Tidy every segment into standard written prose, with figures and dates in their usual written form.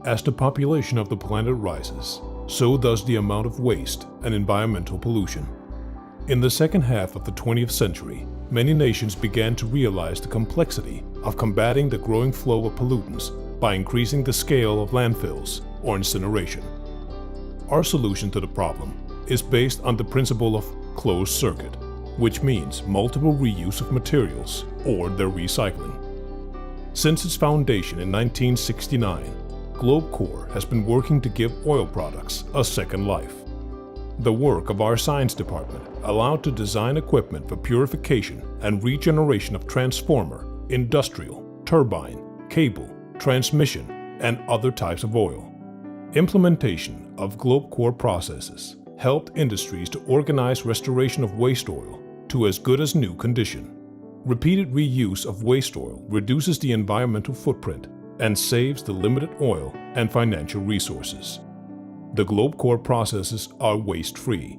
As the population of the planet rises, so does the amount of waste and environmental pollution. In the second half of the 20th century, many nations began to realize the complexity of combating the growing flow of pollutants by increasing the scale of landfills or incineration. Our solution to the problem is based on the principle of closed circuit, which means multiple reuse of materials or their recycling. Since its foundation in 1969, GlobeCore has been working to give oil products a second life. The work of our science department allowed to design equipment for purification and regeneration of transformer, industrial, turbine, cable, transmission, and other types of oil. Implementation of GlobeCore processes helped industries to organize restoration of waste oil to as good as new condition. Repeated reuse of waste oil reduces the environmental footprint and saves the limited oil and financial resources. The GlobeCore processes are waste-free.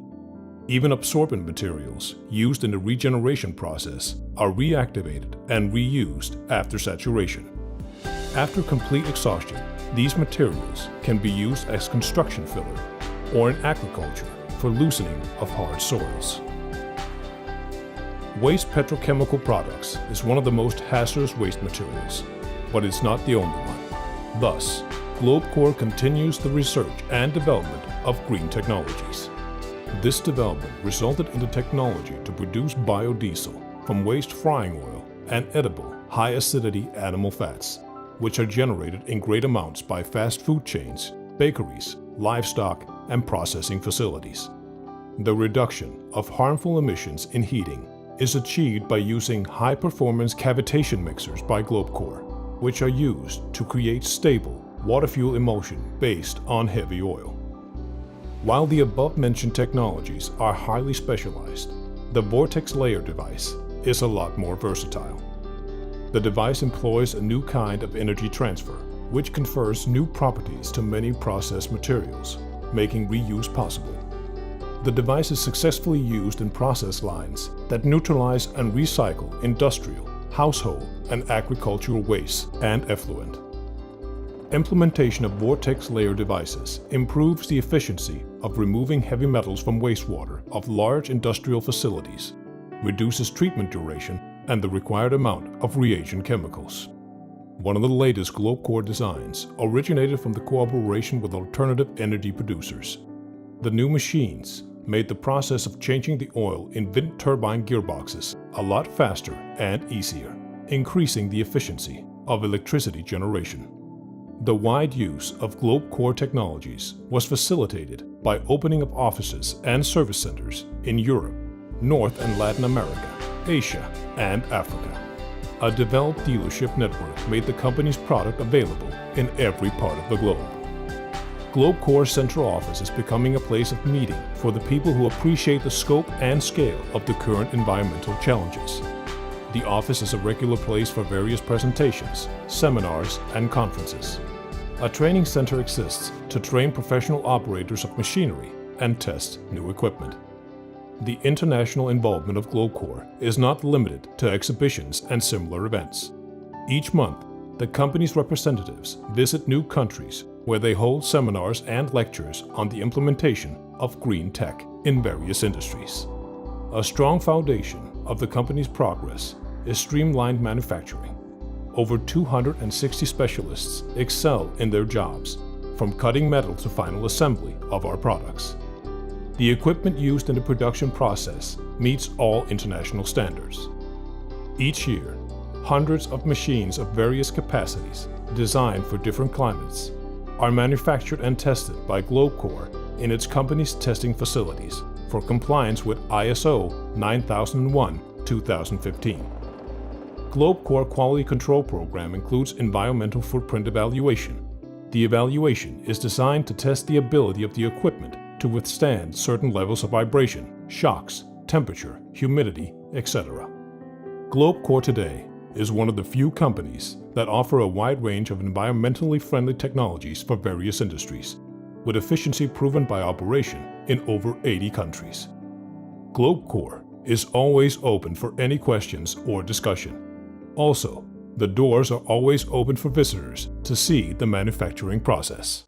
Even absorbent materials used in the regeneration process are reactivated and reused after saturation. After complete exhaustion, these materials can be used as construction filler or in agriculture for loosening of hard soils. Waste petrochemical products is one of the most hazardous waste materials, but it's not the only one. Thus, GlobeCore continues the research and development of green technologies. This development resulted in the technology to produce biodiesel from waste frying oil and edible, high-acidity animal fats, which are generated in great amounts by fast food chains, bakeries, livestock, and processing facilities. The reduction of harmful emissions in heating is achieved by using high-performance cavitation mixers by GlobeCore, which are used to create stable water-fuel emulsion based on heavy oil. While the above-mentioned technologies are highly specialized, the vortex layer device is a lot more versatile. The device employs a new kind of energy transfer, which confers new properties to many processed materials, making reuse possible. The device is successfully used in process lines that neutralize and recycle industrial, household, and agricultural waste and effluent. Implementation of vortex layer devices improves the efficiency of removing heavy metals from wastewater of large industrial facilities, reduces treatment duration, and the required amount of reagent chemicals. One of the latest GlobeCore designs originated from the cooperation with alternative energy producers. The new machines made the process of changing the oil in wind turbine gearboxes a lot faster and easier, increasing the efficiency of electricity generation. The wide use of GlobeCore technologies was facilitated by opening of offices and service centers in Europe, North and Latin America, Asia, and Africa. A developed dealership network made the company's product available in every part of the globe. GlobeCore's central office is becoming a place of meeting for the people who appreciate the scope and scale of the current environmental challenges. The office is a regular place for various presentations, seminars, and conferences. A training center exists to train professional operators of machinery and test new equipment. The international involvement of GlobeCore is not limited to exhibitions and similar events. Each month, the company's representatives visit new countries where they hold seminars and lectures on the implementation of green tech in various industries. A strong foundation of the company's progress is streamlined manufacturing. Over 260 specialists excel in their jobs, from cutting metal to final assembly of our products. The equipment used in the production process meets all international standards. Each year, hundreds of machines of various capacities, designed for different climates, are manufactured and tested by GlobeCore in its company's testing facilities for compliance with ISO 9001-2015. GlobeCore Quality Control Program includes environmental footprint evaluation. The evaluation is designed to test the ability of the equipment to withstand certain levels of vibration, shocks, temperature, humidity, etc. GlobeCore today is one of the few companies that offer a wide range of environmentally friendly technologies for various industries, with efficiency proven by operation in over 80 countries. GlobeCore is always open for any questions or discussion. Also, The doors are always open for visitors to see the manufacturing process.